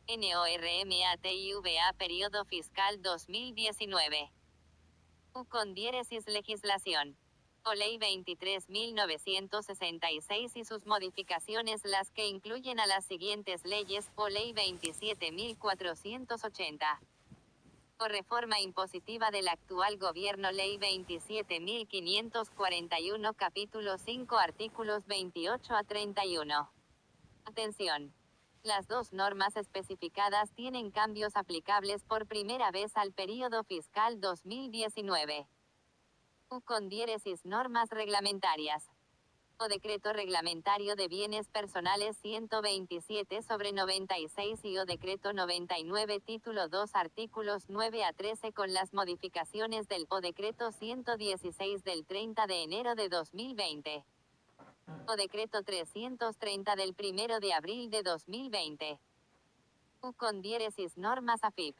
NORMATIVA periodo fiscal 2019. U con diéresis legislación. O Ley 23.966 y sus modificaciones, las que incluyen a las siguientes leyes: o Ley 27.480. O reforma impositiva del actual gobierno, Ley 27.541, capítulo 5, artículos 28 a 31. Atención. Las dos normas especificadas tienen cambios aplicables por primera vez al período fiscal 2019. U con diéresis normas reglamentarias. O decreto reglamentario de bienes personales 127/96 y o decreto 99 título 2 artículos 9 a 13 con las modificaciones del o decreto 116 del 30 de enero de 2020. O decreto 330 del 1 de abril de 2020. U con diéresis normas AFIP.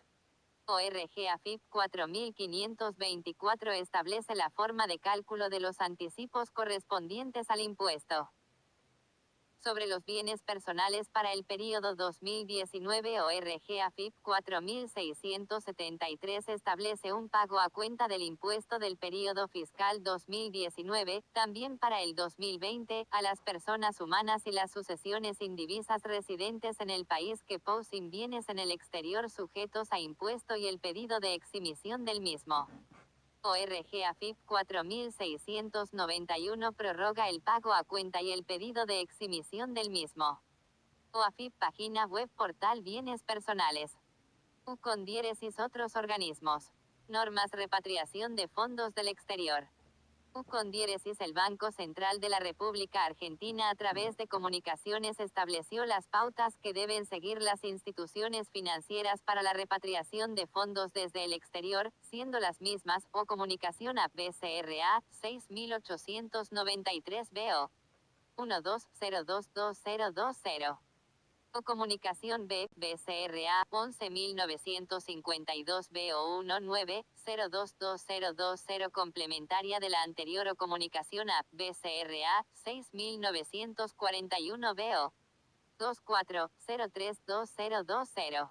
ORG AFIP 4524 establece la forma de cálculo de los anticipos correspondientes al impuesto sobre los bienes personales para el período 2019. ORG AFIP 4673 establece un pago a cuenta del impuesto del período fiscal 2019, también para el 2020, a las personas humanas y las sucesiones indivisas residentes en el país que poseen bienes en el exterior sujetos a impuesto y el pedido de exhibición del mismo. ORG AFIP 4691 prorroga el pago a cuenta y el pedido de exhibición del mismo. O AFIP página web portal bienes personales. U con diéresis otros organismos. Normas repatriación de fondos del exterior. U con diéresis el Banco Central de la República Argentina, a través de comunicaciones, estableció las pautas que deben seguir las instituciones financieras para la repatriación de fondos desde el exterior, siendo las mismas: o comunicación a BCRA 6893 BO 12022020. O comunicación B, BCRA 11.952 BO 19022020 complementaria de la anterior, o comunicación a BCRA 6.941 BO 24032020.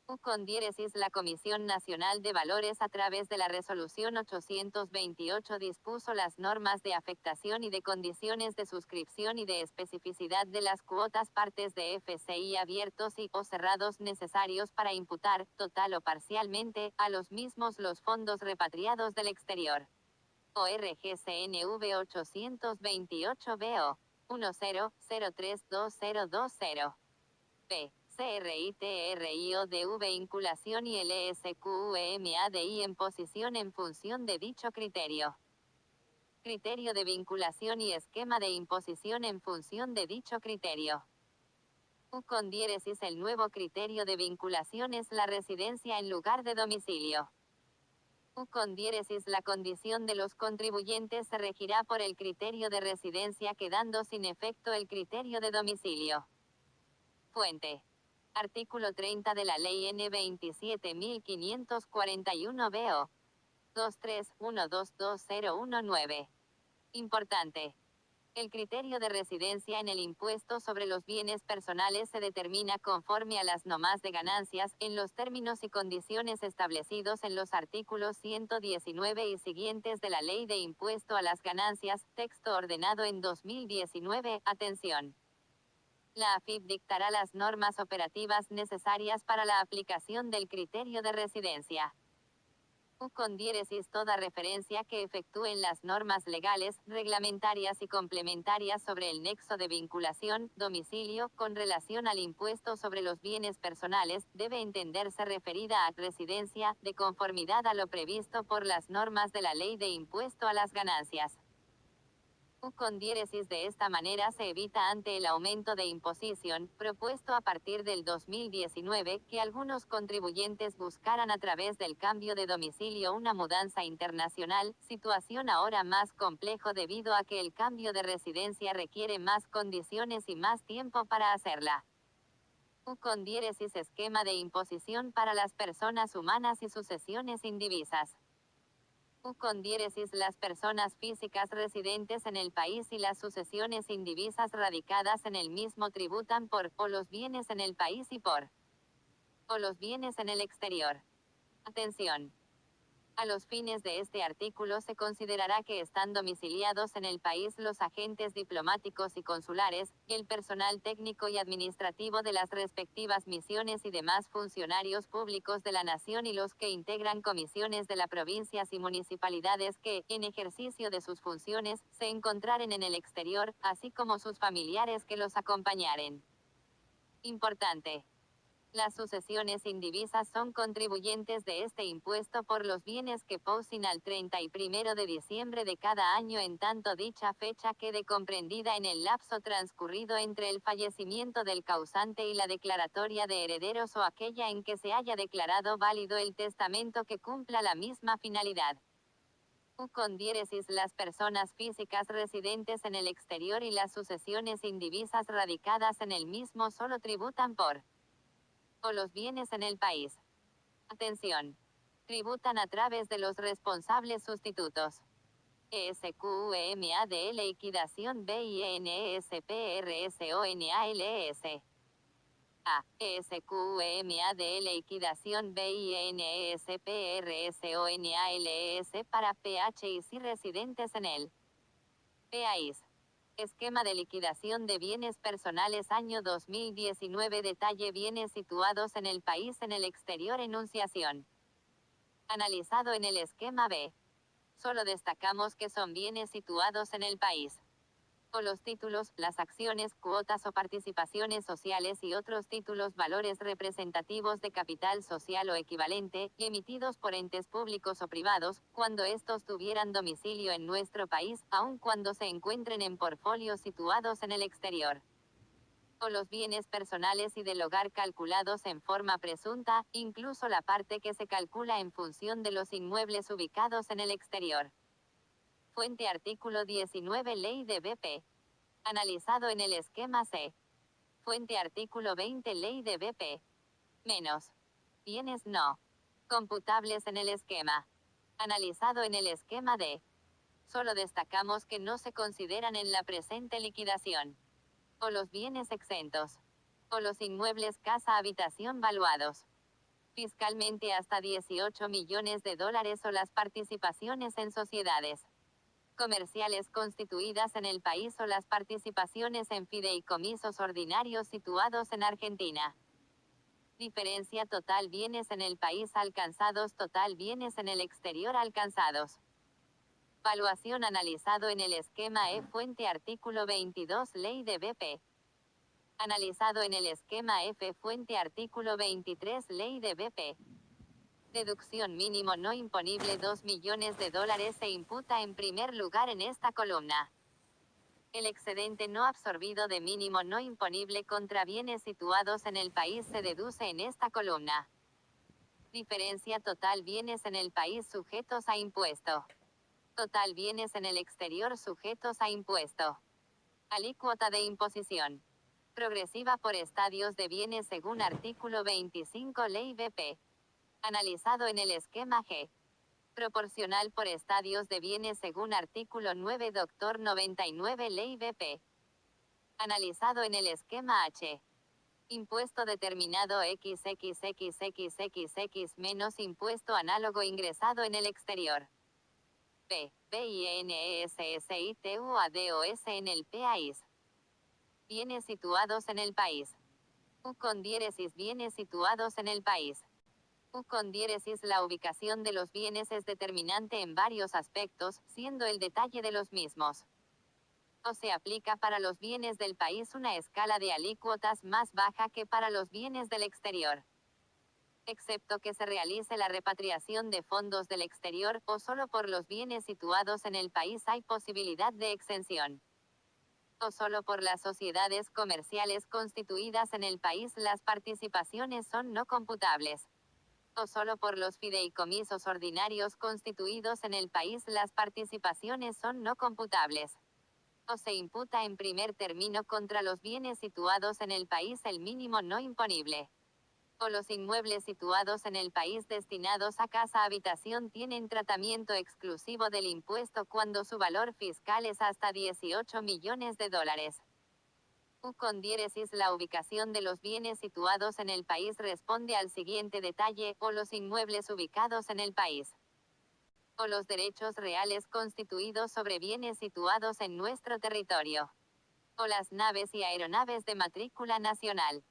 U con diéresis la Comisión Nacional de Valores, a través de la Resolución 828, dispuso las normas de afectación y de condiciones de suscripción y de especificidad de las cuotas partes de FCI abiertos y o cerrados necesarios para imputar, total o parcialmente, a los mismos los fondos repatriados del exterior. ORG-CNV 828 BO 10032020. P. CRITRIODV vinculación y LSQUMADI en posición en función de dicho criterio. Criterio de vinculación y esquema de imposición en función de dicho criterio. U con diéresis el nuevo criterio de vinculación es la residencia en lugar de domicilio. U con diéresis la condición de los contribuyentes se regirá por el criterio de residencia, quedando sin efecto el criterio de domicilio. Fuente. Artículo 30 de la Ley N 27.541 BO 23122019. Importante. El criterio de residencia en el impuesto sobre los bienes personales se determina conforme a las normas de ganancias, en los términos y condiciones establecidos en los artículos 119 y siguientes de la Ley de Impuesto a las Ganancias, texto ordenado en 2019. Atención. La AFIP dictará las normas operativas necesarias para la aplicación del criterio de residencia. U con diéresis toda referencia que efectúen las normas legales, reglamentarias y complementarias sobre el nexo de vinculación, domicilio, con relación al impuesto sobre los bienes personales, debe entenderse referida a residencia, de conformidad a lo previsto por las normas de la Ley de Impuesto a las Ganancias. U con diéresis de esta manera se evita, ante el aumento de imposición, propuesto a partir del 2019, que algunos contribuyentes buscaran a través del cambio de domicilio una mudanza internacional, situación ahora más complejo debido a que el cambio de residencia requiere más condiciones y más tiempo para hacerla. U con diéresis esquema de imposición para las personas humanas y sucesiones indivisas. U con diéresis las personas físicas residentes en el país y las sucesiones indivisas radicadas en el mismo tributan por, o los bienes en el país y por o los bienes en el exterior. Atención. A los fines de este artículo se considerará que están domiciliados en el país los agentes diplomáticos y consulares, el personal técnico y administrativo de las respectivas misiones y demás funcionarios públicos de la nación y los que integran comisiones de las provincias y municipalidades que, en ejercicio de sus funciones, se encontraren en el exterior, así como sus familiares que los acompañaren. Importante. Las sucesiones indivisas son contribuyentes de este impuesto por los bienes que poseen al 31 de diciembre de cada año, en tanto dicha fecha quede comprendida en el lapso transcurrido entre el fallecimiento del causante y la declaratoria de herederos o aquella en que se haya declarado válido el testamento que cumpla la misma finalidad. Con diéresis, las personas físicas residentes en el exterior y las sucesiones indivisas radicadas en el mismo solo tributan por o los bienes en el país. Atención. Tributan a través de los responsables sustitutos. ESQUMADL liquidación BINSPRSONALS. A. ESQUMADL liquidación BINSPRSONALS para PH y si residentes en el país. Esquema de liquidación de bienes personales año 2019. Detalle: bienes situados en el país en el exterior. Enunciación. Analizado en el esquema B. Solo destacamos que son bienes situados en el país. O los títulos, las acciones, cuotas o participaciones sociales y otros títulos, valores representativos de capital social o equivalente, emitidos por entes públicos o privados, cuando estos tuvieran domicilio en nuestro país, aun cuando se encuentren en portfolios situados en el exterior. O los bienes personales y del hogar calculados en forma presunta, incluso la parte que se calcula en función de los inmuebles ubicados en el exterior. Fuente: artículo 19 Ley de BP. Analizado en el esquema C. Fuente: artículo 20 Ley de BP. Menos. Bienes no computables en el esquema. Analizado en el esquema D. Solo destacamos que no se consideran en la presente liquidación. O los bienes exentos. O los inmuebles casa-habitación valuados fiscalmente hasta $18 millones o las participaciones en sociedades comerciales constituidas en el país o las participaciones en fideicomisos ordinarios situados en Argentina. Diferencia: total bienes en el país alcanzados, total bienes en el exterior alcanzados. Valuación analizado en el esquema E. Fuente: artículo 22 Ley de BP. Analizado en el esquema F. Fuente: artículo 23 Ley de BP. Deducción mínimo no imponible $2 millones se imputa en primer lugar en esta columna. El excedente no absorbido de mínimo no imponible contra bienes situados en el país se deduce en esta columna. Diferencia: total bienes en el país sujetos a impuesto. Total bienes en el exterior sujetos a impuesto. Alícuota de imposición progresiva por estadios de bienes según artículo 25 Ley BP. Analizado en el esquema G. Proporcional por estadios de bienes según artículo 9 Doctor 99 Ley BP. Analizado en el esquema H. Impuesto determinado XXXXXX menos impuesto análogo ingresado en el exterior. P. BINESSITUADOS en el país. Bienes situados en el país. U con diéresis bienes situados en el país. U con diéresis la ubicación de los bienes es determinante en varios aspectos, siendo el detalle de los mismos. O se aplica para los bienes del país una escala de alícuotas más baja que para los bienes del exterior. Excepto que se realice la repatriación de fondos del exterior, o solo por los bienes situados en el país hay posibilidad de exención. O solo por las sociedades comerciales constituidas en el país las participaciones son no computables. O solo por los fideicomisos ordinarios constituidos en el país las participaciones son no computables. O se imputa en primer término contra los bienes situados en el país el mínimo no imponible. O los inmuebles situados en el país destinados a casa-habitación tienen tratamiento exclusivo del impuesto cuando su valor fiscal es hasta $18 millones. U con diéresis la ubicación de los bienes situados en el país responde al siguiente detalle, o los inmuebles ubicados en el país. O los derechos reales constituidos sobre bienes situados en nuestro territorio. O las naves y aeronaves de matrícula nacional.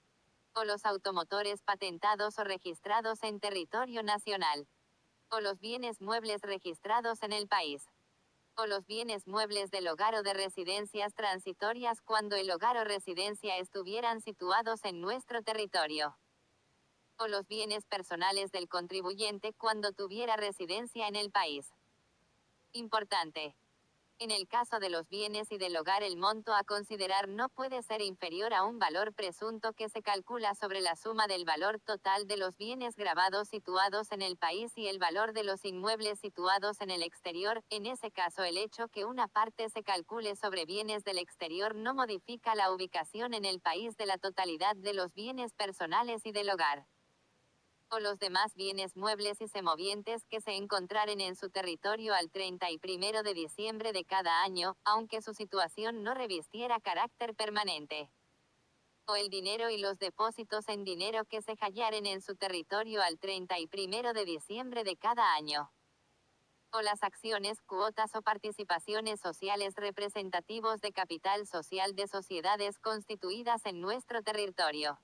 O los automotores patentados o registrados en territorio nacional. O los bienes muebles registrados en el país. O los bienes muebles del hogar o de residencias transitorias cuando el hogar o residencia estuvieran situados en nuestro territorio. O los bienes personales del contribuyente cuando tuviera residencia en el país. Importante. En el caso de los bienes y del hogar, el monto a considerar no puede ser inferior a un valor presunto que se calcula sobre la suma del valor total de los bienes grabados situados en el país y el valor de los inmuebles situados en el exterior. En ese caso, el hecho que una parte se calcule sobre bienes del exterior no modifica la ubicación en el país de la totalidad de los bienes personales y del hogar. O los demás bienes muebles y semovientes que se encontraren en su territorio al 31 de diciembre de cada año, aunque su situación no revistiera carácter permanente. O el dinero y los depósitos en dinero que se hallaren en su territorio al 31 de diciembre de cada año. O las acciones, cuotas o participaciones sociales representativos de capital social de sociedades constituidas en nuestro territorio.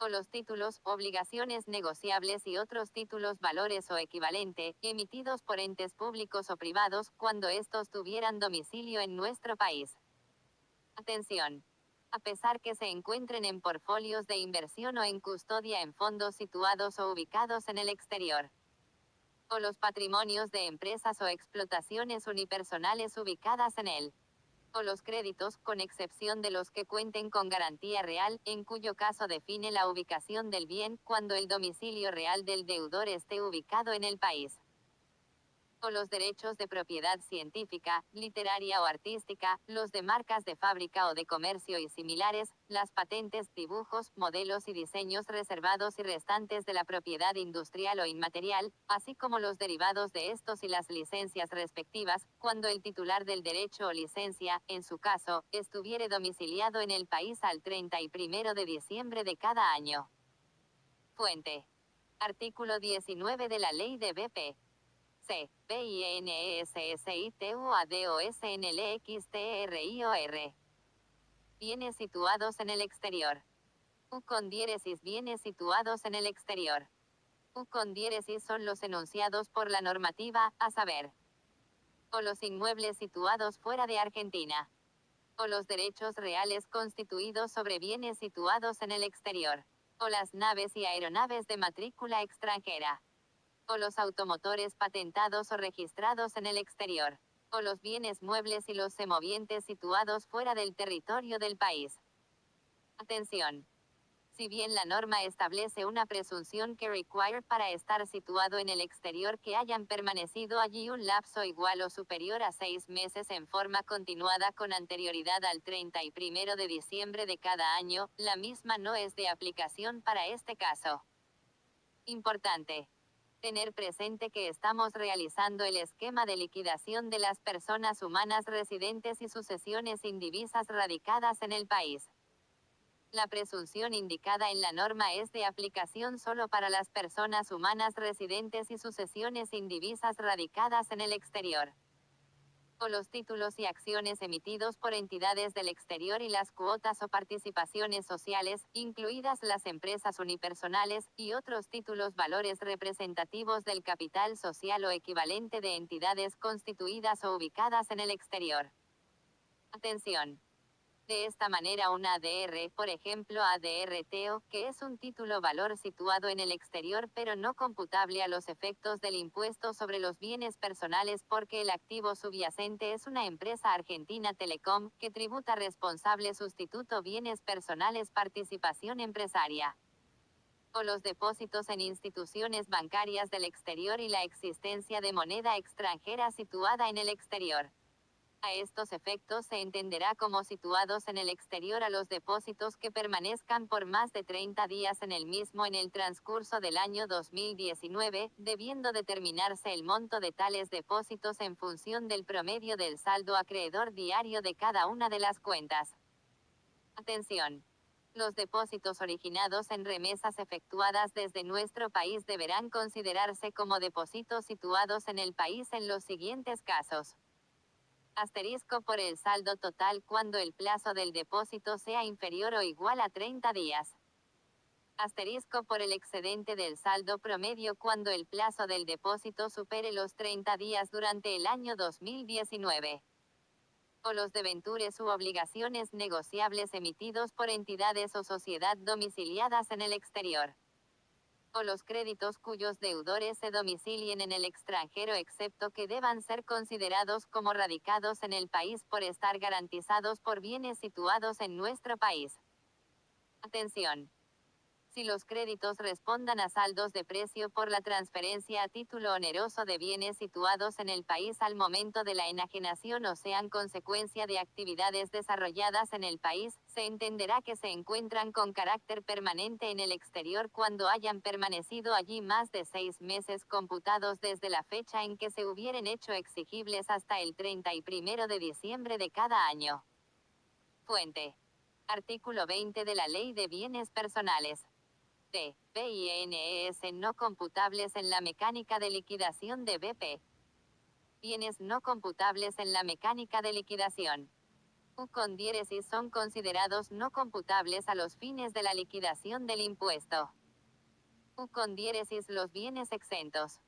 O los títulos, obligaciones negociables y otros títulos valores o equivalente, emitidos por entes públicos o privados, cuando estos tuvieran domicilio en nuestro país. Atención. A pesar que se encuentren en portfolios de inversión o en custodia en fondos situados o ubicados en el exterior. O los patrimonios de empresas o explotaciones unipersonales ubicadas en él. O los créditos, con excepción de los que cuenten con garantía real, en cuyo caso define la ubicación del bien, cuando el domicilio real del deudor esté ubicado en el país. O los derechos de propiedad científica, literaria o artística, los de marcas de fábrica o de comercio y similares, las patentes, dibujos, modelos y diseños reservados y restantes de la propiedad industrial o inmaterial, así como los derivados de estos y las licencias respectivas, cuando el titular del derecho o licencia, en su caso, estuviere domiciliado en el país al 31 de diciembre de cada año. Fuente. Artículo 19 de la Ley de BP. C. BINESSITUADOSNLXTRIOR. Bienes situados en el exterior. U con diéresis bienes situados en el exterior. U con diéresis son los enunciados por la normativa, a saber. O los inmuebles situados fuera de Argentina. O los derechos reales constituidos sobre bienes situados en el exterior. O las naves y aeronaves de matrícula extranjera. O los automotores patentados o registrados en el exterior. O los bienes muebles y los semovientes situados fuera del territorio del país. Atención. Si bien la norma establece una presunción que require para estar situado en el exterior que hayan permanecido allí un lapso igual o superior a 6 meses en forma continuada con anterioridad al 31 de diciembre de cada año, la misma no es de aplicación para este caso. Importante. Tener presente que estamos realizando el esquema de liquidación de las personas humanas residentes y sucesiones indivisas radicadas en el país. La presunción indicada en la norma es de aplicación solo para las personas humanas residentes y sucesiones indivisas radicadas en el exterior. O los títulos y acciones emitidos por entidades del exterior y las cuotas o participaciones sociales, incluidas las empresas unipersonales, y otros títulos valores representativos del capital social o equivalente de entidades constituidas o ubicadas en el exterior. Atención. De esta manera un ADR, por ejemplo ADR-TEO, que es un título valor situado en el exterior pero no computable a los efectos del impuesto sobre los bienes personales porque el activo subyacente es una empresa argentina Telecom, que tributa responsable sustituto bienes personales participación empresaria. O los depósitos en instituciones bancarias del exterior y la existencia de moneda extranjera situada en el exterior. A estos efectos se entenderá como situados en el exterior a los depósitos que permanezcan por más de 30 días en el mismo en el transcurso del año 2019, debiendo determinarse el monto de tales depósitos en función del promedio del saldo acreedor diario de cada una de las cuentas. Atención. Los depósitos originados en remesas efectuadas desde nuestro país deberán considerarse como depósitos situados en el país en los siguientes casos. Asterisco por el saldo total cuando el plazo del depósito sea inferior o igual a 30 días. Asterisco por el excedente del saldo promedio cuando el plazo del depósito supere los 30 días durante el año 2019. O los debentures u obligaciones negociables emitidos por entidades o sociedad domiciliadas en el exterior. O los créditos cuyos deudores se domicilien en el extranjero excepto que deban ser considerados como radicados en el país por estar garantizados por bienes situados en nuestro país. Atención. Si los créditos respondan a saldos de precio por la transferencia a título oneroso de bienes situados en el país al momento de la enajenación o sean consecuencia de actividades desarrolladas en el país, se entenderá que se encuentran con carácter permanente en el exterior cuando hayan permanecido allí más de 6 meses computados desde la fecha en que se hubieren hecho exigibles hasta el 31 de diciembre de cada año. Fuente. Artículo 20 de la Ley de Bienes Personales. T. BINES no computables en la mecánica de liquidación de BP. Bienes no computables en la mecánica de liquidación. U con diéresis son considerados no computables a los fines de la liquidación del impuesto. U con diéresis los bienes exentos.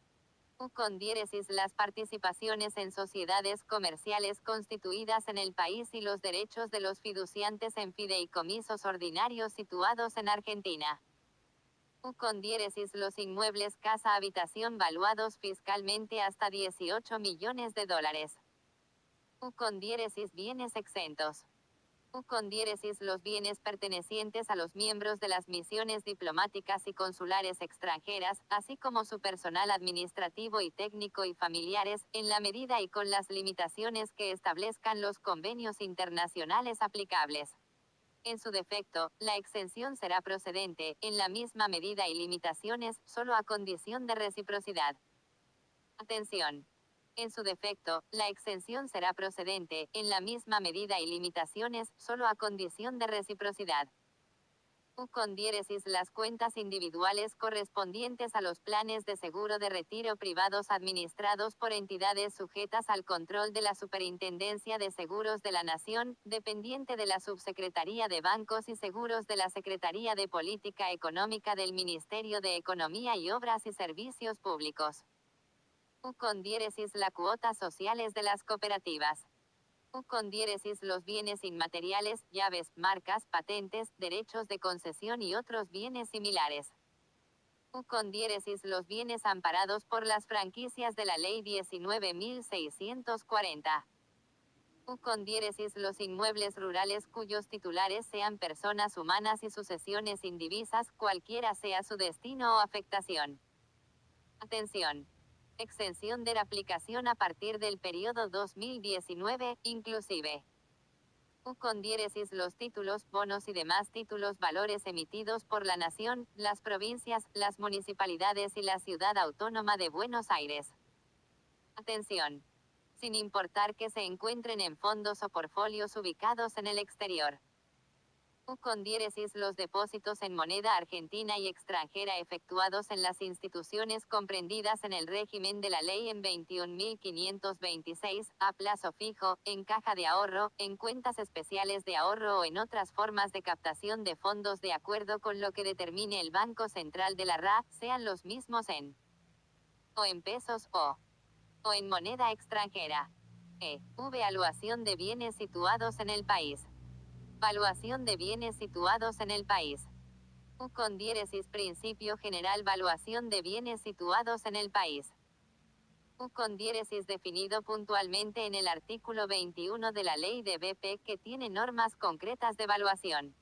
U con diéresis las participaciones en sociedades comerciales constituidas en el país y los derechos de los fiduciantes en fideicomisos ordinarios situados en Argentina. U con diéresis los inmuebles casa-habitación valuados fiscalmente hasta 18 millones de dólares. U con diéresis bienes exentos. U con diéresis los bienes pertenecientes a los miembros de las misiones diplomáticas y consulares extranjeras, así como su personal administrativo y técnico y familiares, en la medida y con las limitaciones que establezcan los convenios internacionales aplicables. En su defecto, la exención será procedente, en la misma medida y limitaciones, solo a condición de reciprocidad. Atención. En su defecto, la exención será procedente, en la misma medida y limitaciones, solo a condición de reciprocidad. U con diéresis las cuentas individuales correspondientes a los planes de seguro de retiro privados administrados por entidades sujetas al control de la Superintendencia de Seguros de la Nación, dependiente de la Subsecretaría de Bancos y Seguros de la Secretaría de Política Económica del Ministerio de Economía y Obras y Servicios Públicos. U con diéresis las cuotas sociales de las cooperativas. U con diéresis los bienes inmateriales, llaves, marcas, patentes, derechos de concesión y otros bienes similares. U con diéresis los bienes amparados por las franquicias de la Ley 19.640. U con diéresis los inmuebles rurales cuyos titulares sean personas humanas y sucesiones indivisas, cualquiera sea su destino o afectación. Atención. Exención de la aplicación a partir del periodo 2019, inclusive. U con diéresis los títulos, bonos y demás títulos valores emitidos por la Nación, las provincias, las municipalidades y la Ciudad Autónoma de Buenos Aires. Atención. Sin importar que se encuentren en fondos o portfolios ubicados en el exterior. U con diéresis los depósitos en moneda argentina y extranjera efectuados en las instituciones comprendidas en el régimen de la ley en 21.526, a plazo fijo, en caja de ahorro, en cuentas especiales de ahorro o en otras formas de captación de fondos de acuerdo con lo que determine el Banco Central de la RA, sean los mismos en o en pesos o en moneda extranjera. Valuación de bienes situados en el país. Valuación de bienes situados en el país. U con diéresis principio general valuación de bienes situados en el país. U con diéresis definido puntualmente en el artículo 21 de la Ley de BP que tiene normas concretas de valuación.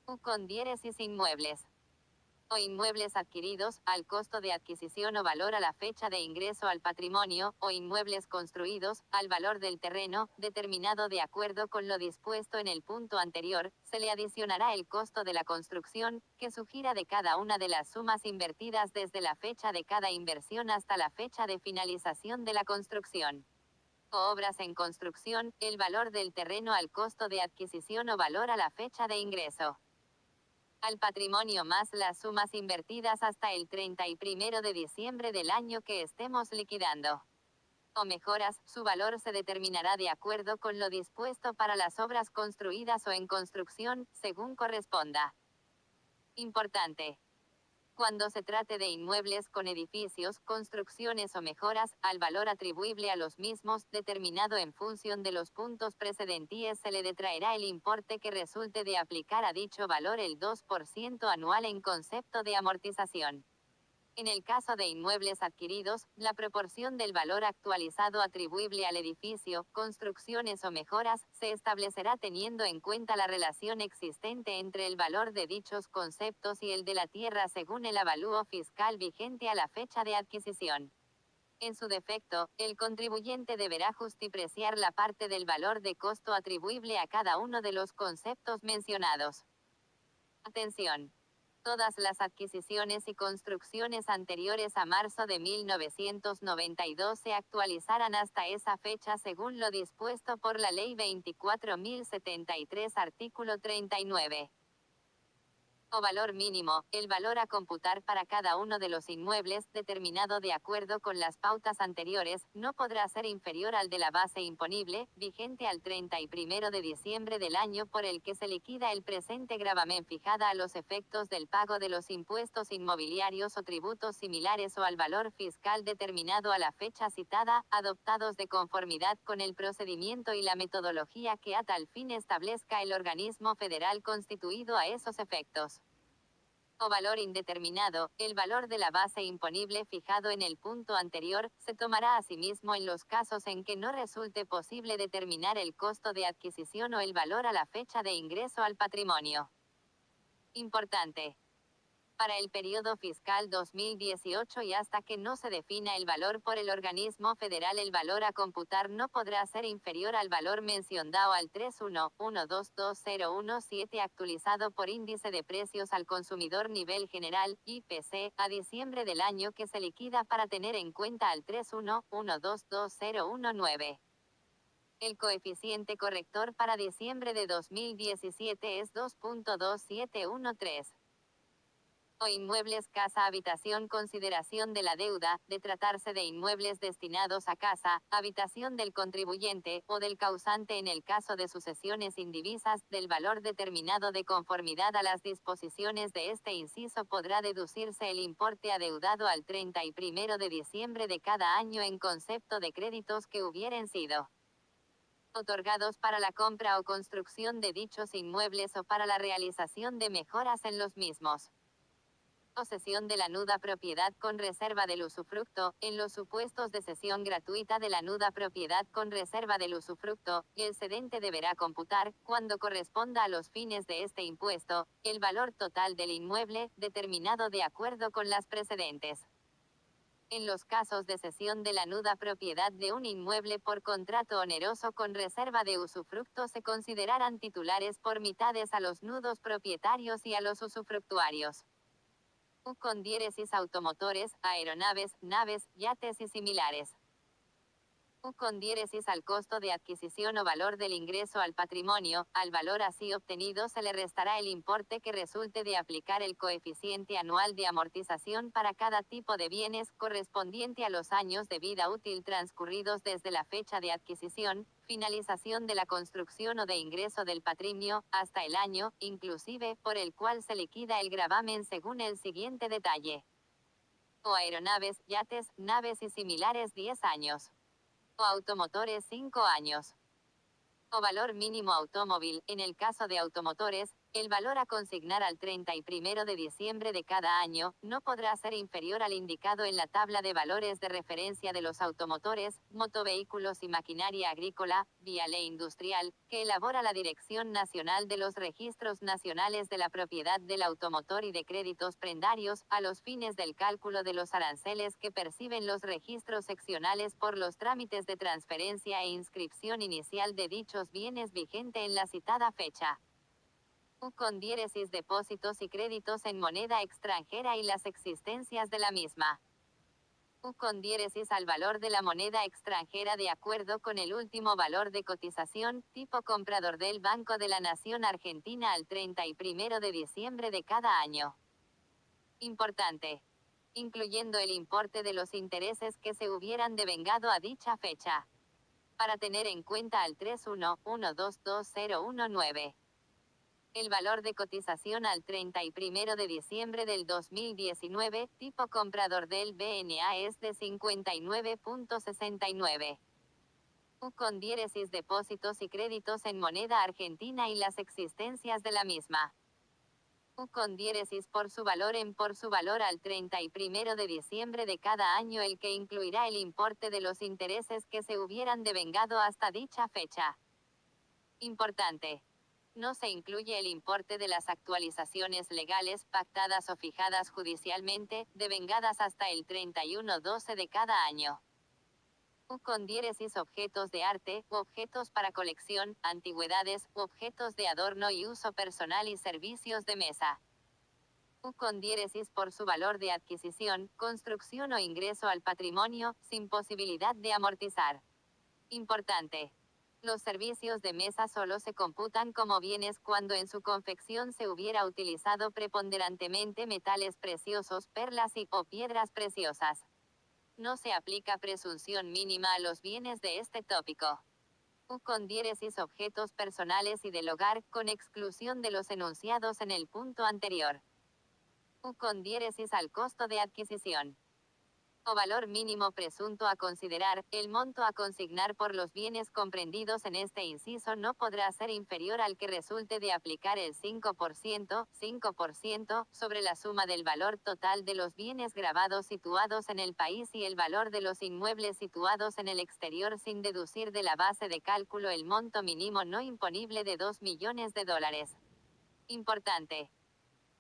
U con diéresis inmuebles. O inmuebles adquiridos, al costo de adquisición o valor a la fecha de ingreso al patrimonio, o inmuebles construidos, al valor del terreno, determinado de acuerdo con lo dispuesto en el punto anterior, se le adicionará el costo de la construcción, que sugiera de cada una de las sumas invertidas desde la fecha de cada inversión hasta la fecha de finalización de la construcción. o obras en construcción, el valor del terreno al costo de adquisición o valor a la fecha de ingreso al patrimonio más las sumas invertidas hasta el 31 de diciembre del año que estemos liquidando. O mejoras, su valor se determinará de acuerdo con lo dispuesto para las obras construidas o en construcción, según corresponda. Importante. Cuando se trate de inmuebles con edificios, construcciones o mejoras, al valor atribuible a los mismos, determinado en función de los puntos precedentes, se le detraerá el importe que resulte de aplicar a dicho valor el 2% anual en concepto de amortización. En el caso de inmuebles adquiridos, la proporción del valor actualizado atribuible al edificio, construcciones o mejoras, se establecerá teniendo en cuenta la relación existente entre el valor de dichos conceptos y el de la tierra según el avalúo fiscal vigente a la fecha de adquisición. En su defecto, el contribuyente deberá justipreciar la parte del valor de costo atribuible a cada uno de los conceptos mencionados. Atención. Todas las adquisiciones y construcciones anteriores a marzo de 1992 se actualizarán hasta esa fecha según lo dispuesto por la Ley 24.073 artículo 39. O valor mínimo, el valor a computar para cada uno de los inmuebles, determinado de acuerdo con las pautas anteriores, no podrá ser inferior al de la base imponible, vigente al 31 de diciembre del año por el que se liquida el presente gravamen fijada a los efectos del pago de los impuestos inmobiliarios o tributos similares o al valor fiscal determinado a la fecha citada, adoptados de conformidad con el procedimiento y la metodología que a tal fin establezca el organismo federal constituido a esos efectos. O valor indeterminado, el valor de la base imponible fijado en el punto anterior, se tomará asimismo en los casos en que no resulte posible determinar el costo de adquisición o el valor a la fecha de ingreso al patrimonio. Importante. Para el periodo fiscal 2018 y hasta que no se defina el valor por el organismo federal, el valor a computar no podrá ser inferior al valor mencionado al 31.122017 actualizado por índice de precios al consumidor nivel general, IPC, a diciembre del año que se liquida para tener en cuenta al 31.122019. El coeficiente corrector para diciembre de 2017 es 2.2713. O inmuebles casa habitación consideración de la deuda, de tratarse de inmuebles destinados a casa, habitación del contribuyente, o del causante en el caso de sucesiones indivisas, del valor determinado de conformidad a las disposiciones de este inciso podrá deducirse el importe adeudado al 31 de diciembre de cada año en concepto de créditos que hubieren sido otorgados para la compra o construcción de dichos inmuebles o para la realización de mejoras en los mismos. O cesión de la nuda propiedad con reserva del usufructo, en los supuestos de cesión gratuita de la nuda propiedad con reserva del usufructo, el cedente deberá computar, cuando corresponda a los fines de este impuesto, el valor total del inmueble, determinado de acuerdo con las precedentes. En los casos de cesión de la nuda propiedad de un inmueble por contrato oneroso con reserva de usufructo se considerarán titulares por mitades a los nudos propietarios y a los usufructuarios. U con diéresis automotores, aeronaves, naves, yates y similares. U con diéresis al costo de adquisición o valor del ingreso al patrimonio, al valor así obtenido se le restará el importe que resulte de aplicar el coeficiente anual de amortización para cada tipo de bienes, correspondiente a los años de vida útil transcurridos desde la fecha de adquisición, finalización de la construcción o de ingreso del patrimonio, hasta el año, inclusive, por el cual se liquida el gravamen según el siguiente detalle. O aeronaves, yates, naves y similares 10 años. O automotores 5 años. O valor mínimo automóvil, en el caso de automotores, el valor a consignar al 31 de diciembre de cada año, no podrá ser inferior al indicado en la tabla de valores de referencia de los automotores, motovehículos y maquinaria agrícola, vía ley industrial, que elabora la Dirección Nacional de los Registros Nacionales de la Propiedad del Automotor y de Créditos Prendarios, a los fines del cálculo de los aranceles que perciben los registros seccionales por los trámites de transferencia e inscripción inicial de dichos bienes vigente en la citada fecha. U con diéresis depósitos y créditos en moneda extranjera y las existencias de la misma. U con diéresis al valor de la moneda extranjera de acuerdo con el último valor de cotización, tipo comprador del Banco de la Nación Argentina al 31 de diciembre de cada año. Importante. Incluyendo el importe de los intereses que se hubieran devengado a dicha fecha. Para tener en cuenta al 31122019. El valor de cotización al 31 de diciembre del 2019, tipo comprador del BNA es de 59.69. U con diéresis depósitos y créditos en moneda argentina y las existencias de la misma. U con diéresis por su valor al 31 de diciembre de cada año, el que incluirá el importe de los intereses que se hubieran devengado hasta dicha fecha. Importante. No se incluye el importe de las actualizaciones legales, pactadas o fijadas judicialmente, devengadas hasta el 31/12 de cada año. U con diéresis objetos de arte, objetos para colección, antigüedades, objetos de adorno y uso personal y servicios de mesa. U con diéresis por su valor de adquisición, construcción o ingreso al patrimonio, sin posibilidad de amortizar. Importante. Los servicios de mesa solo se computan como bienes cuando en su confección se hubiera utilizado preponderantemente metales preciosos, perlas o piedras preciosas. No se aplica presunción mínima a los bienes de este tópico. U con diéresis objetos personales y del hogar, con exclusión de los enunciados en el punto anterior. U con diéresis al costo de adquisición. O valor mínimo presunto a considerar, el monto a consignar por los bienes comprendidos en este inciso no podrá ser inferior al que resulte de aplicar el 5% sobre la suma del valor total de los bienes grabados situados en el país y el valor de los inmuebles situados en el exterior, sin deducir de la base de cálculo el monto mínimo no imponible de $2 millones. Importante.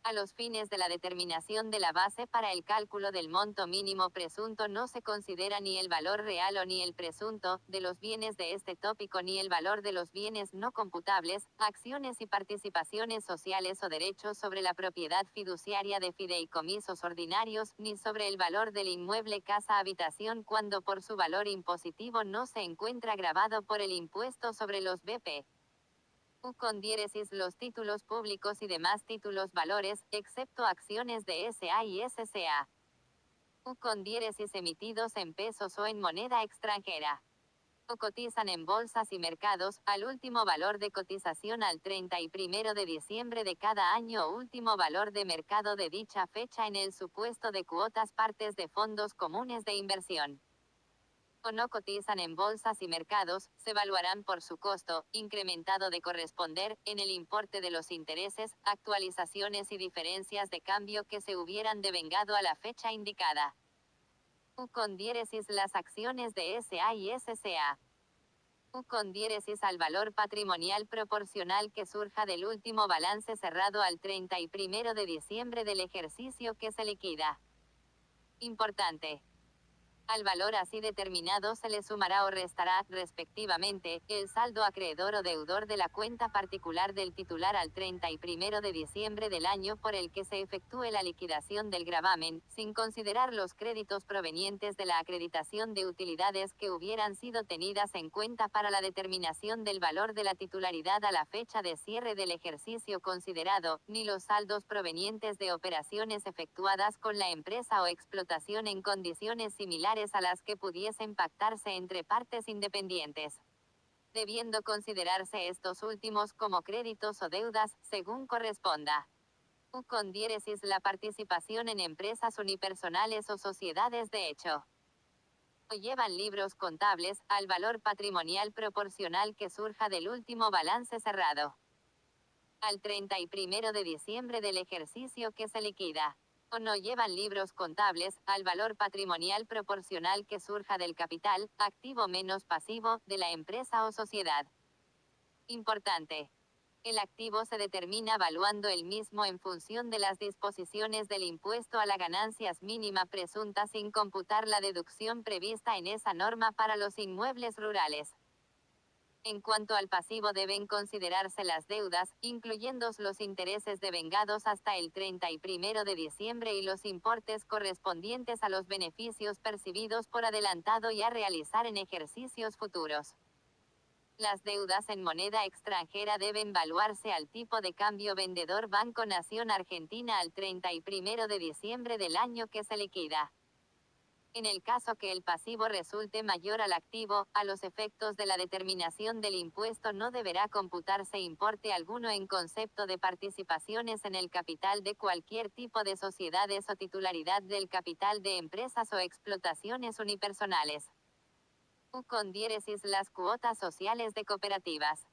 A los fines de la determinación de la base para el cálculo del monto mínimo presunto no se considera ni el valor real o ni el presunto, de los bienes de este tópico, ni el valor de los bienes no computables, acciones y participaciones sociales o derechos sobre la propiedad fiduciaria de fideicomisos ordinarios, ni sobre el valor del inmueble casa-habitación cuando por su valor impositivo no se encuentra gravado por el impuesto sobre los BP. U con diéresis los títulos públicos y demás títulos valores, excepto acciones de SA y SCA. U con diéresis emitidos en pesos o en moneda extranjera. O cotizan en bolsas y mercados, al último valor de cotización al 31 de diciembre de cada año o último valor de mercado de dicha fecha en el supuesto de cuotas partes de fondos comunes de inversión. O no cotizan en bolsas y mercados, se evaluarán por su costo, incrementado de corresponder, en el importe de los intereses, actualizaciones y diferencias de cambio que se hubieran devengado a la fecha indicada. U con diéresis las acciones de SA y SCA. U con diéresis al valor patrimonial proporcional que surja del último balance cerrado al 31 de diciembre del ejercicio que se liquida. Importante. Al valor así determinado se le sumará o restará, respectivamente, el saldo acreedor o deudor de la cuenta particular del titular al 31 de diciembre del año por el que se efectúe la liquidación del gravamen, sin considerar los créditos provenientes de la acreditación de utilidades que hubieran sido tenidas en cuenta para la determinación del valor de la titularidad a la fecha de cierre del ejercicio considerado, ni los saldos provenientes de operaciones efectuadas con la empresa o explotación en condiciones similares a las que pudiesen pactarse entre partes independientes, debiendo considerarse estos últimos como créditos o deudas, según corresponda. U con diéresis la participación en empresas unipersonales o sociedades de hecho. O llevan libros contables, al valor patrimonial proporcional que surja del último balance cerrado al 31 de diciembre del ejercicio que se liquida. O no llevan libros contables, al valor patrimonial proporcional que surja del capital, activo menos pasivo, de la empresa o sociedad. Importante. El activo se determina valuando el mismo en función de las disposiciones del impuesto a la ganancias mínima presunta sin computar la deducción prevista en esa norma para los inmuebles rurales. En cuanto al pasivo, deben considerarse las deudas, incluyendo los intereses devengados hasta el 31 de diciembre y los importes correspondientes a los beneficios percibidos por adelantado y a realizar en ejercicios futuros. Las deudas en moneda extranjera deben valuarse al tipo de cambio vendedor Banco Nación Argentina al 31 de diciembre del año que se liquida. En el caso que el pasivo resulte mayor al activo, a los efectos de la determinación del impuesto no deberá computarse importe alguno en concepto de participaciones en el capital de cualquier tipo de sociedades o titularidad del capital de empresas o explotaciones unipersonales. Las cuotas sociales de cooperativas.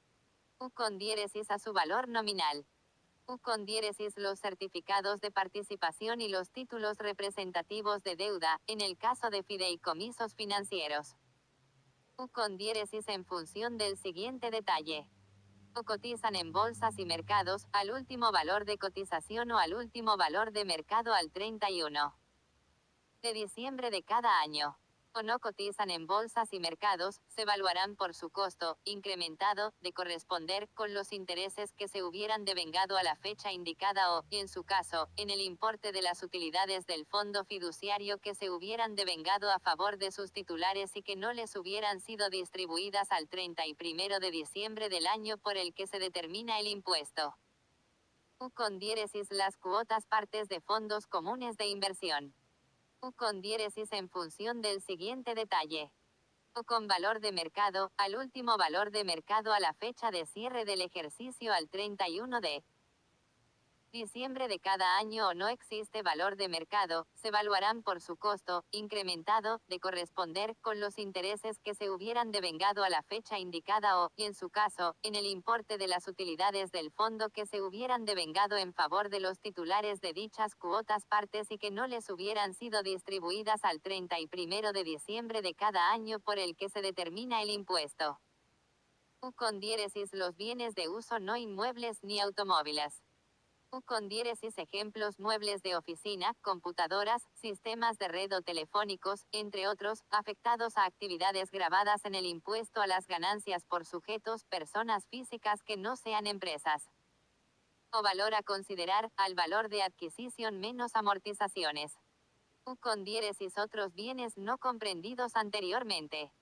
A su valor nominal. Los certificados de participación y los títulos representativos de deuda, en el caso de fideicomisos financieros. En función del siguiente detalle. Cotizan en bolsas y mercados, al último valor de cotización o al último valor de mercado al 31 de diciembre de cada año. O no cotizan en bolsas y mercados, se evaluarán por su costo, incrementado, de corresponder, con los intereses que se hubieran devengado a la fecha indicada o, en su caso, en el importe de las utilidades del fondo fiduciario que se hubieran devengado a favor de sus titulares y que no les hubieran sido distribuidas al 31 de diciembre del año por el que se determina el impuesto. Las cuotas partes de fondos comunes de inversión. En función del siguiente detalle. Con valor de mercado, al último valor de mercado a la fecha de cierre del ejercicio al 31 de diciembre de cada año o no existe valor de mercado, se evaluarán por su costo, incrementado, de corresponder, con los intereses que se hubieran devengado a la fecha indicada o, en su caso, en el importe de las utilidades del fondo que se hubieran devengado en favor de los titulares de dichas cuotas partes y que no les hubieran sido distribuidas al 31 de diciembre de cada año por el que se determina el impuesto. Los bienes de uso no inmuebles ni automóviles. Ejemplos: muebles de oficina, computadoras, sistemas de red o telefónicos, entre otros, afectados a actividades gravadas en el impuesto a las ganancias por sujetos, personas físicas que no sean empresas. O valor a considerar, al valor de adquisición menos amortizaciones. Otros bienes no comprendidos anteriormente.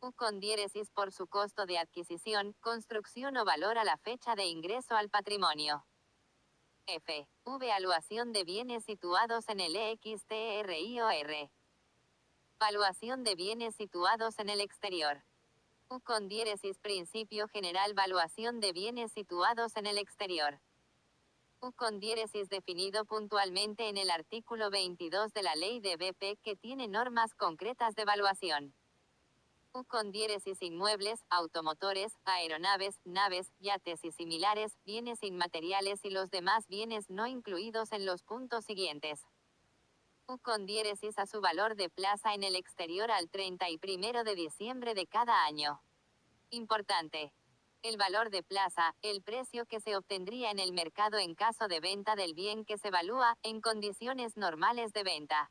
Por su costo de adquisición, construcción o valor a la fecha de ingreso al patrimonio. Evaluación de bienes situados en el EXTRIOR. Valuación de bienes situados en el exterior. Principio general: valuación de bienes situados en el exterior. Definido puntualmente en el artículo 22 de la Ley de BP, que tiene normas concretas de valuación. Inmuebles, automotores, aeronaves, naves, yates y similares, bienes inmateriales y los demás bienes no incluidos en los puntos siguientes. A su valor de plaza en el exterior al 31 de diciembre de cada año. Importante. El valor de plaza, el precio que se obtendría en el mercado en caso de venta del bien que se evalúa, en condiciones normales de venta.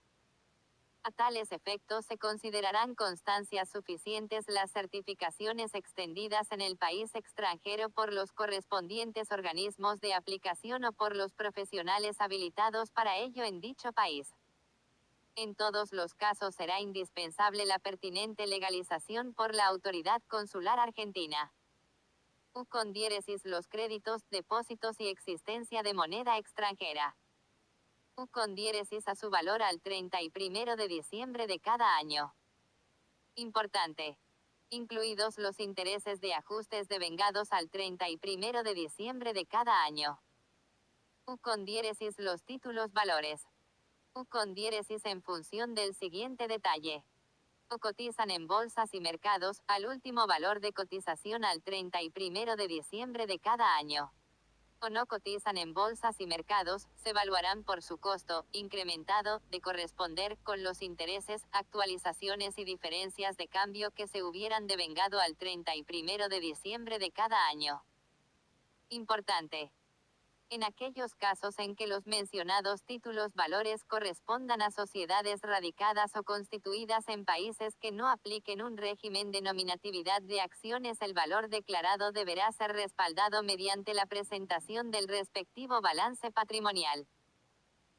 A tales efectos se considerarán constancias suficientes las certificaciones extendidas en el país extranjero por los correspondientes organismos de aplicación o por los profesionales habilitados para ello en dicho país. En todos los casos será indispensable la pertinente legalización por la autoridad consular argentina. Los créditos, depósitos y existencia de moneda extranjera. A su valor al 31 de diciembre de cada año. Importante. Incluidos los intereses de ajustes devengados al 31 de diciembre de cada año. Los títulos valores. En función del siguiente detalle. Cotizan en bolsas y mercados, al último valor de cotización al 31 de diciembre de cada año. O no cotizan en bolsas y mercados, se evaluarán por su costo, incrementado, de corresponder, con los intereses, actualizaciones y diferencias de cambio que se hubieran devengado al 31 de diciembre de cada año. Importante. En aquellos casos en que los mencionados títulos valores correspondan a sociedades radicadas o constituidas en países que no apliquen un régimen de nominatividad de acciones, el valor declarado deberá ser respaldado mediante la presentación del respectivo balance patrimonial.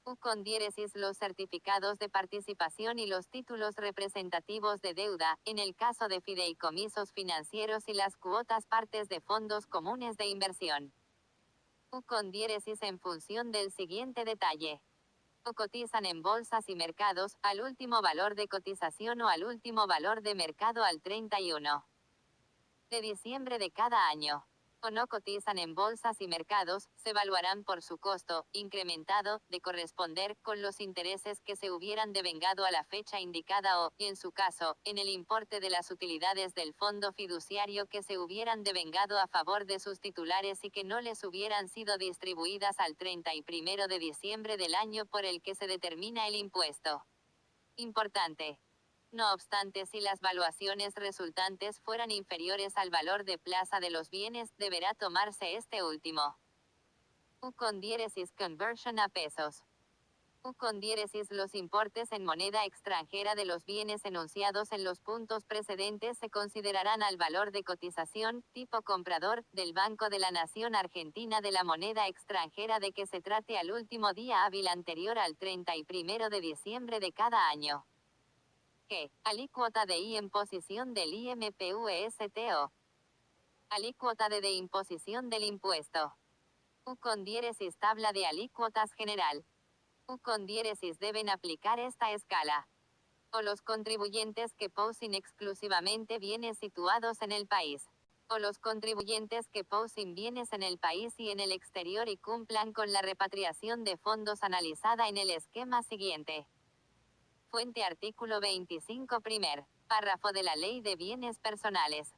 U con diéresis los certificados de participación y los títulos representativos de deuda, en el caso de fideicomisos financieros y las cuotas partes de fondos comunes de inversión. U con diéresis en función del siguiente detalle. O cotizan en bolsas y mercados, al último valor de cotización o al último valor de mercado al 31 de diciembre de cada año. O no cotizan en bolsas y mercados, se evaluarán por su costo, incrementado, de corresponder, con los intereses que se hubieran devengado a la fecha indicada o, en su caso, en el importe de las utilidades del fondo fiduciario que se hubieran devengado a favor de sus titulares y que no les hubieran sido distribuidas al 31 de diciembre del año por el que se determina el impuesto. Importante. No obstante, si las valuaciones resultantes fueran inferiores al valor de plaza de los bienes, deberá tomarse este último. U con diéresis conversion a pesos. U con diéresis los importes en moneda extranjera de los bienes enunciados en los puntos precedentes se considerarán al valor de cotización, tipo comprador, del Banco de la Nación Argentina de la moneda extranjera de que se trate al último día hábil anterior al 31 de diciembre de cada año. G. Alícuota de imposición del IMPUESTO. Alícuota de imposición del impuesto. U con diéresis tabla de alícuotas general. U con diéresis deben aplicar esta escala. O los contribuyentes que poseen exclusivamente bienes situados en el país. O los contribuyentes que poseen bienes en el país y en el exterior y cumplan con la repatriación de fondos analizada en el esquema siguiente. Fuente artículo 25 primer párrafo de la Ley de Bienes Personales.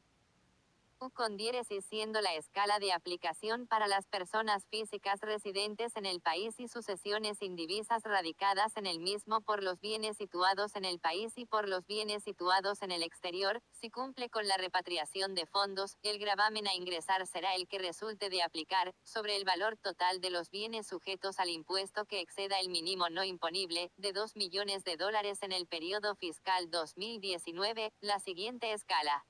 U con diéresis siendo la escala de aplicación para las personas físicas residentes en el país y sucesiones indivisas radicadas en el mismo por los bienes situados en el país y por los bienes situados en el exterior, si cumple con la repatriación de fondos, el gravamen a ingresar será el que resulte de aplicar, sobre el valor total de los bienes sujetos al impuesto que exceda el mínimo no imponible, de $2 millones en el periodo fiscal 2019, la siguiente escala.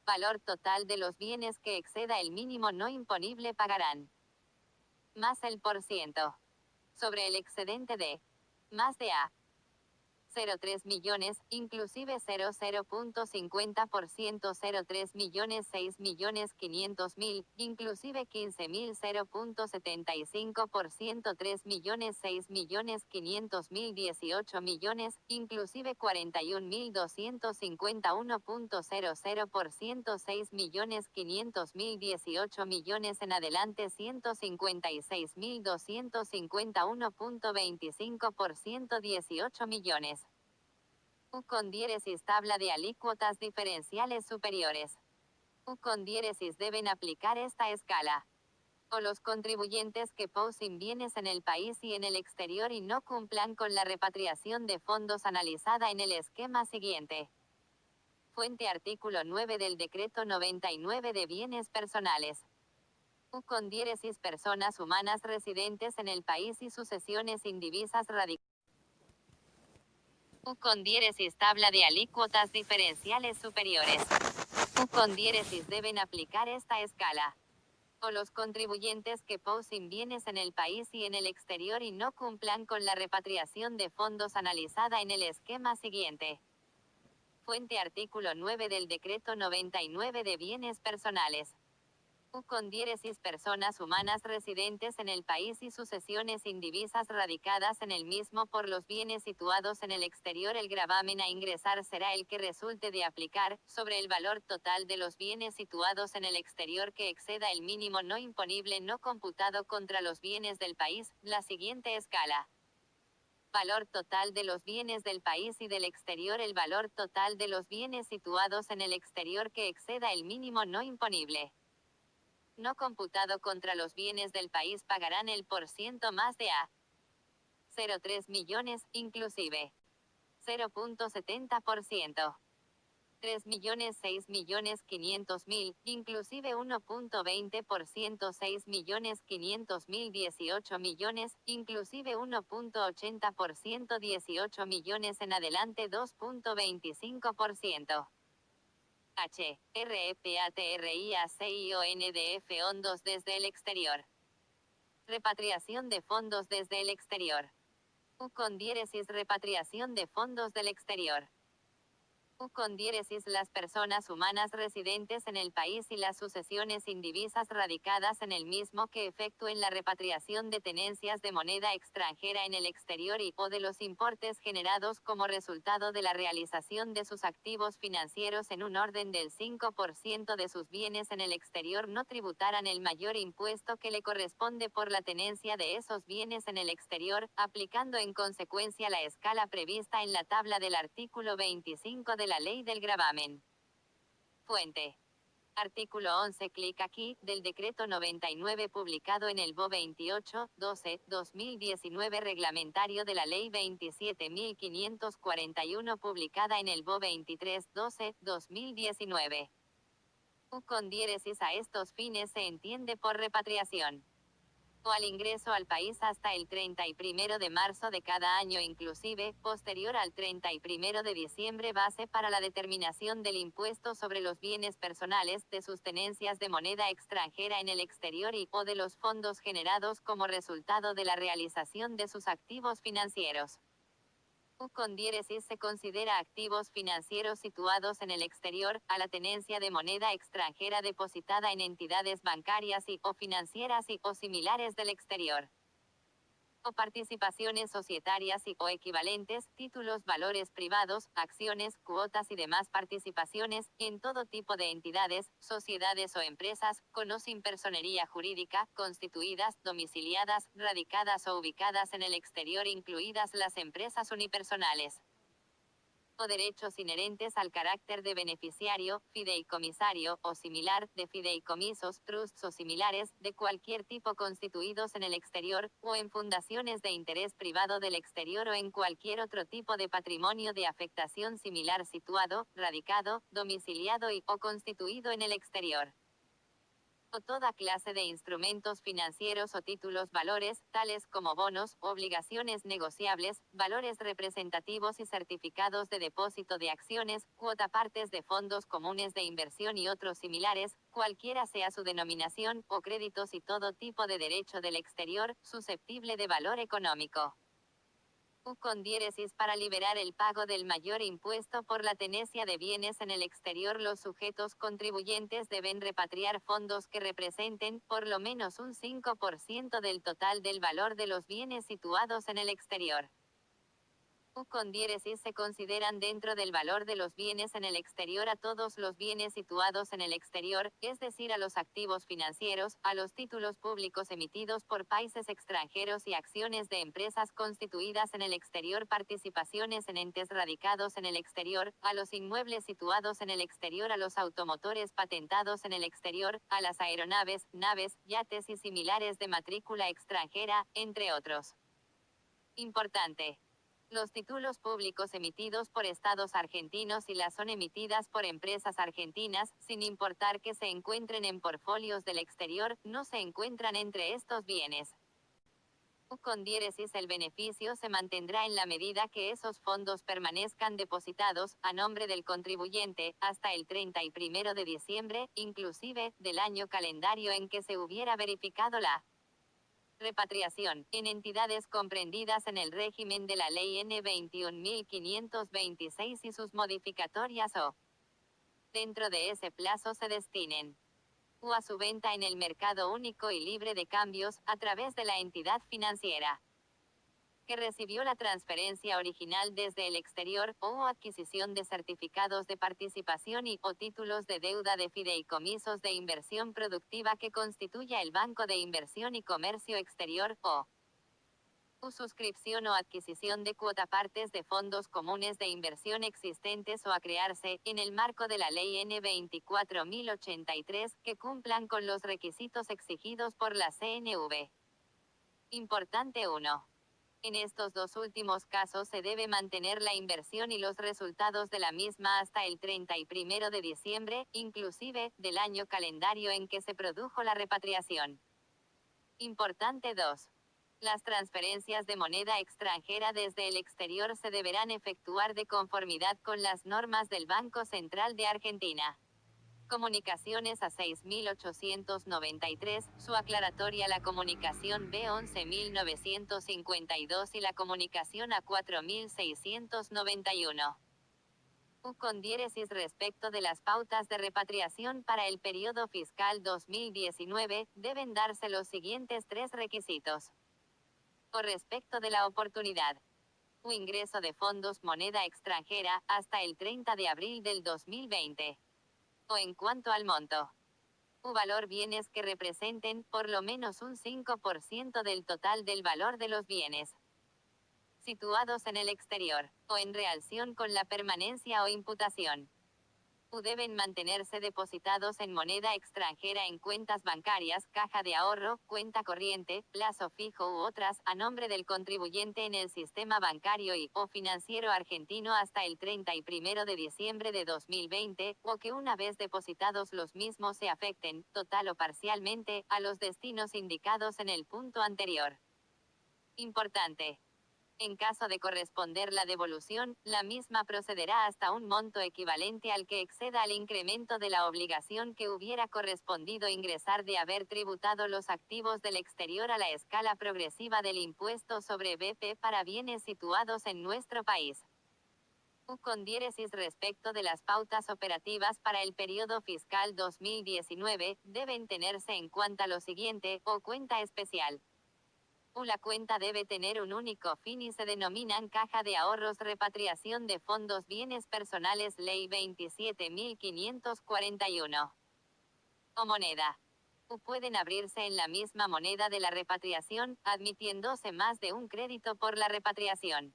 Valor total de los bienes que exceda el mínimo no imponible pagarán. Más el % sobre el excedente de más de a 0,3 millones, inclusive 0,50%, 0,3 millones, 6 millones 500 mil, inclusive 15 mil, 0,75%, 3 millones, 6 millones 500 mil, 18 millones, inclusive 41 mil 251.00%, 6 millones 500 mil, 18 millones en adelante, 156 mil 251.25%, 18 millones. U con diéresis tabla de alícuotas diferenciales superiores. U con diéresis deben aplicar esta escala. O los contribuyentes que poseen bienes en el país y en el exterior y no cumplan con la repatriación de fondos analizada en el esquema siguiente. Fuente artículo 9 del Decreto 99 de Bienes Personales. U con diéresis personas humanas residentes en el país y sucesiones indivisas radicadas. U con diéresis tabla de alícuotas diferenciales superiores. U con diéresis deben aplicar esta escala. O los contribuyentes que poseen bienes en el país y en el exterior y no cumplan con la repatriación de fondos analizada en el esquema siguiente. Fuente artículo 9 del Decreto 99 de Bienes Personales. U con diéresis personas humanas residentes en el país y sucesiones indivisas radicadas en el mismo por los bienes situados en el exterior, el gravamen a ingresar será el que resulte de aplicar, sobre el valor total de los bienes situados en el exterior que exceda el mínimo no imponible no computado contra los bienes del país, la siguiente escala. Valor total de los bienes del país y del exterior. El valor total de los bienes situados en el exterior que exceda el mínimo no imponible no computado contra los bienes del país pagarán el % más de a 0,3 millones, inclusive 0,70%. 3.000.000, 6.500.000, inclusive 1.20%, 6.500.000, 18 millones, inclusive 1.80%, 18 millones en adelante, 2.25%. H. REPATRIACIONDF fondos desde el exterior. Repatriación de fondos desde el exterior. U con diéresis repatriación de fondos del exterior. U con diéresis las personas humanas residentes en el país y las sucesiones indivisas radicadas en el mismo que efectúen la repatriación de tenencias de moneda extranjera en el exterior y o de los importes generados como resultado de la realización de sus activos financieros en un orden del 5% de sus bienes en el exterior no tributaran el mayor impuesto que le corresponde por la tenencia de esos bienes en el exterior, aplicando en consecuencia la escala prevista en la tabla del artículo 25 de la Ley del Gravamen. Fuente. Artículo 11. Clic aquí, del Decreto 99 publicado en el BO 28-12-2019 reglamentario de la Ley 27.541 publicada en el BO 23-12-2019. U con diéresis a estos fines se entiende por repatriación. O al ingreso al país hasta el 31 de marzo de cada año inclusive, posterior al 31 de diciembre base para la determinación del impuesto sobre los bienes personales, de sus tenencias de moneda extranjera en el exterior y o de los fondos generados como resultado de la realización de sus activos financieros. U con diéresis se considera activos financieros situados en el exterior, a la tenencia de moneda extranjera depositada en entidades bancarias y o financieras y o similares del exterior. O participaciones societarias y o equivalentes, títulos, valores privados, acciones, cuotas y demás participaciones, en todo tipo de entidades, sociedades o empresas, con o sin personería jurídica, constituidas, domiciliadas, radicadas o ubicadas en el exterior incluidas las empresas unipersonales. O derechos inherentes al carácter de beneficiario, fideicomisario, o similar, de fideicomisos, trusts o similares, de cualquier tipo constituidos en el exterior, o en fundaciones de interés privado del exterior o en cualquier otro tipo de patrimonio de afectación similar situado, radicado, domiciliado y o constituido en el exterior. O toda clase de instrumentos financieros o títulos valores, tales como bonos, obligaciones negociables, valores representativos y certificados de depósito de acciones, cuotapartes de fondos comunes de inversión y otros similares, cualquiera sea su denominación, o créditos y todo tipo de derecho del exterior, susceptible de valor económico. U con diéresis para liberar el pago del mayor impuesto por la tenencia de bienes en el exterior. Los sujetos contribuyentes deben repatriar fondos que representen, por lo menos un 5% del total del valor de los bienes situados en el exterior. U con diéresis se consideran dentro del valor de los bienes en el exterior a todos los bienes situados en el exterior, es decir, a los activos financieros, a los títulos públicos emitidos por países extranjeros y acciones de empresas constituidas en el exterior, participaciones en entes radicados en el exterior, a los inmuebles situados en el exterior, a los automotores patentados en el exterior, a las aeronaves, naves, yates y similares de matrícula extranjera, entre otros. Importante. Los títulos públicos emitidos por estados argentinos y las son emitidas por empresas argentinas, sin importar que se encuentren en portfolios del exterior, no se encuentran entre estos bienes. U con diéresis el beneficio se mantendrá en la medida que esos fondos permanezcan depositados, a nombre del contribuyente, hasta el 31 de diciembre, inclusive, del año calendario en que se hubiera verificado la repatriación, en entidades comprendidas en el régimen de la Ley N. 21.526 y sus modificatorias o dentro de ese plazo se destinen u a su venta en el mercado único y libre de cambios, a través de la entidad financiera que recibió la transferencia original desde el exterior, o adquisición de certificados de participación y o títulos de deuda de fideicomisos de inversión productiva que constituya el Banco de Inversión y Comercio Exterior, o suscripción o adquisición de cuotapartes de fondos comunes de inversión existentes o a crearse, en el marco de la Ley N. 24.083, que cumplan con los requisitos exigidos por la CNV. Importante 1. En estos dos últimos casos se debe mantener la inversión y los resultados de la misma hasta el 31 de diciembre, inclusive, del año calendario en que se produjo la repatriación. Importante 2. Las transferencias de moneda extranjera desde el exterior se deberán efectuar de conformidad con las normas del Banco Central de Argentina. Comunicaciones a 6893, su aclaratoria la comunicación B 11952 y la comunicación a 4691. U con diéresis respecto de las pautas de repatriación para el periodo fiscal 2019, deben darse los siguientes tres requisitos. O respecto de la oportunidad. U ingreso de fondos moneda extranjera, hasta el 30 de abril del 2020. O en cuanto al monto. U valor bienes que representen, por lo menos un 5% del total del valor de los bienes situados en el exterior, o en relación con la permanencia o imputación. U deben mantenerse depositados en moneda extranjera en cuentas bancarias, caja de ahorro, cuenta corriente, plazo fijo u otras, a nombre del contribuyente en el sistema bancario y, o financiero argentino hasta el 31 de diciembre de 2020, o que una vez depositados los mismos se afecten, total o parcialmente, a los destinos indicados en el punto anterior. Importante. En caso de corresponder la devolución, la misma procederá hasta un monto equivalente al que exceda al incremento de la obligación que hubiera correspondido ingresar de haber tributado los activos del exterior a la escala progresiva del impuesto sobre BP para bienes situados en nuestro país. U con diéresis respecto de las pautas operativas para el periodo fiscal 2019, deben tenerse en cuenta lo siguiente, o cuenta especial. La cuenta debe tener un único fin y se denominan Caja de Ahorros Repatriación de Fondos Bienes Personales Ley 27.541. O moneda. Pueden abrirse en la misma moneda de la repatriación, admitiéndose más de un crédito por la repatriación.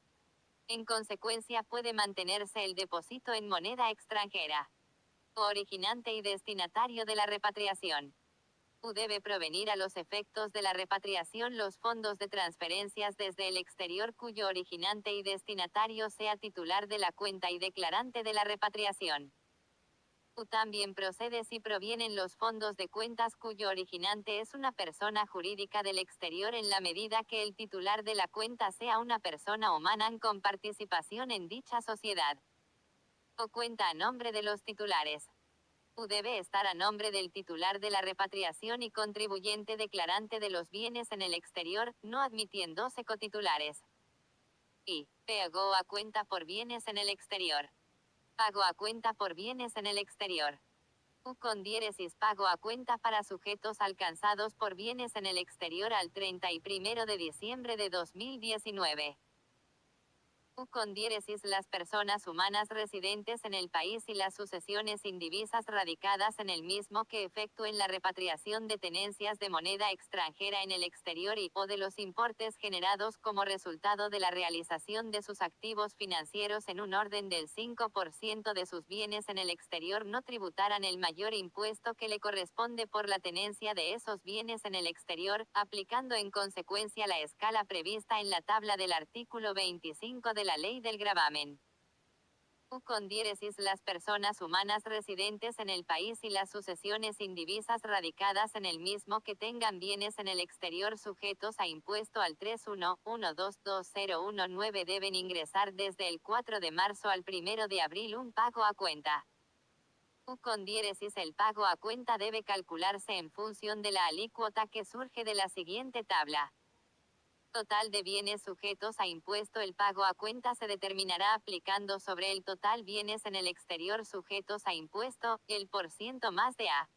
En consecuencia puede mantenerse el depósito en moneda extranjera. O originante y destinatario de la repatriación. Debe provenir a los efectos de la repatriación los fondos de transferencias desde el exterior cuyo originante y destinatario sea titular de la cuenta y declarante de la repatriación. También procede si provienen los fondos de cuentas cuyo originante es una persona jurídica del exterior en la medida que el titular de la cuenta sea una persona humana con participación en dicha sociedad. O cuenta a nombre de los titulares. Debe estar a nombre del titular de la repatriación y contribuyente declarante de los bienes en el exterior, no admitiéndose cotitulares. Y, pago a cuenta por bienes en el exterior. Pago a cuenta por bienes en el exterior. U con diéresis pago a cuenta para sujetos alcanzados por bienes en el exterior al 31 de diciembre de 2019. U con diéresis las personas humanas residentes en el país y las sucesiones indivisas radicadas en el mismo que efectúen la repatriación de tenencias de moneda extranjera en el exterior y, o de los importes generados como resultado de la realización de sus activos financieros en un orden del 5% de sus bienes en el exterior no tributarán el mayor impuesto que le corresponde por la tenencia de esos bienes en el exterior, aplicando en consecuencia la escala prevista en la tabla del artículo 25 de la Ley del Gravamen. U con diéresis las personas humanas residentes en el país y las sucesiones indivisas radicadas en el mismo que tengan bienes en el exterior sujetos a impuesto al 31.122019 deben ingresar desde el 4 de marzo al 1 de abril un pago a cuenta. U con diéresis el pago a cuenta debe calcularse en función de la alícuota que surge de la siguiente tabla. Total de bienes sujetos a impuesto. El pago a cuenta se determinará aplicando sobre el total bienes en el exterior sujetos a impuesto, el % más de a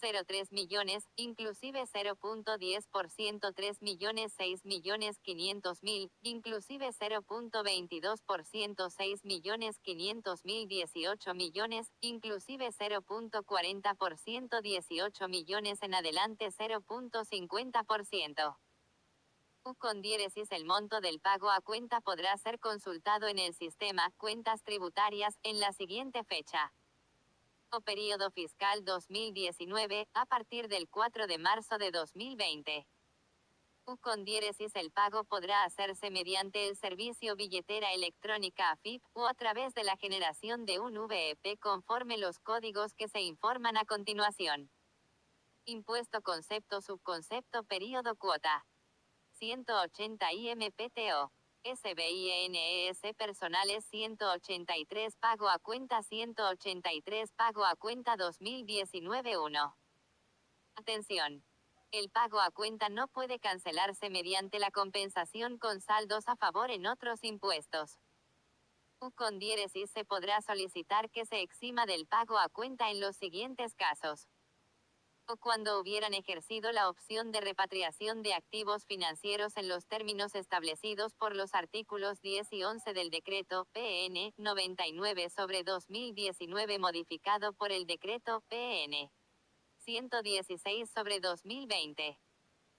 0,3 millones, inclusive 0.10%, 3.006.500.000, inclusive 0.22%, 6.500.000, 18 millones, inclusive 0.40%, 18 millones en adelante 0.50%. U con diéresis el monto del pago a cuenta podrá ser consultado en el sistema Cuentas Tributarias en la siguiente fecha. O período fiscal 2019, a partir del 4 de marzo de 2020. U con diéresis el pago podrá hacerse mediante el servicio billetera electrónica AFIP, o a través de la generación de un VEP conforme los códigos que se informan a continuación. Impuesto concepto subconcepto período cuota. 180 IMPTO. SBINES personales 183 pago a cuenta 183 pago a cuenta 2019 1. Atención. El pago a cuenta no puede cancelarse mediante la compensación con saldos a favor en otros impuestos. U con diéresis se podrá solicitar que se exima del pago a cuenta en los siguientes casos. O cuando hubieran ejercido la opción de repatriación de activos financieros en los términos establecidos por los artículos 10 y 11 del decreto PN 99/2019 modificado por el decreto PN 116/2020.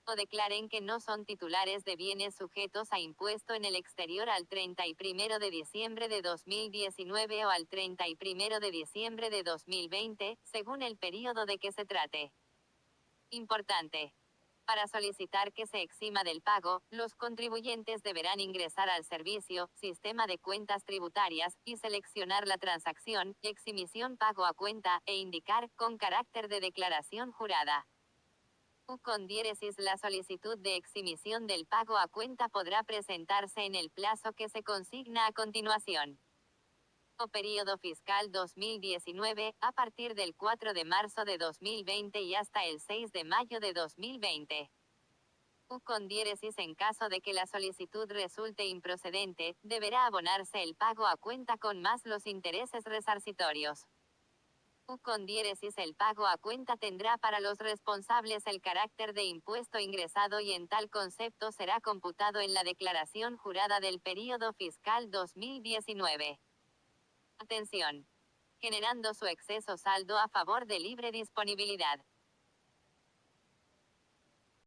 O declaren que no son titulares de bienes sujetos a impuesto en el exterior al 31 de diciembre de 2019 o al 31 de diciembre de 2020, según el período de que se trate. Importante. Para solicitar que se exima del pago, los contribuyentes deberán ingresar al servicio, Sistema de Cuentas Tributarias, y seleccionar la transacción, exhibición pago a cuenta, e indicar, con carácter de declaración jurada. U con diéresis la solicitud de exhibición del pago a cuenta podrá presentarse en el plazo que se consigna a continuación. O período fiscal 2019, a partir del 4 de marzo de 2020 y hasta el 6 de mayo de 2020. U con diéresis en caso de que la solicitud resulte improcedente, deberá abonarse el pago a cuenta con más los intereses resarcitorios. U con diéresis el pago a cuenta tendrá para los responsables el carácter de impuesto ingresado y en tal concepto será computado en la declaración jurada del período fiscal 2019. Atención. Generando su exceso saldo a favor de libre disponibilidad.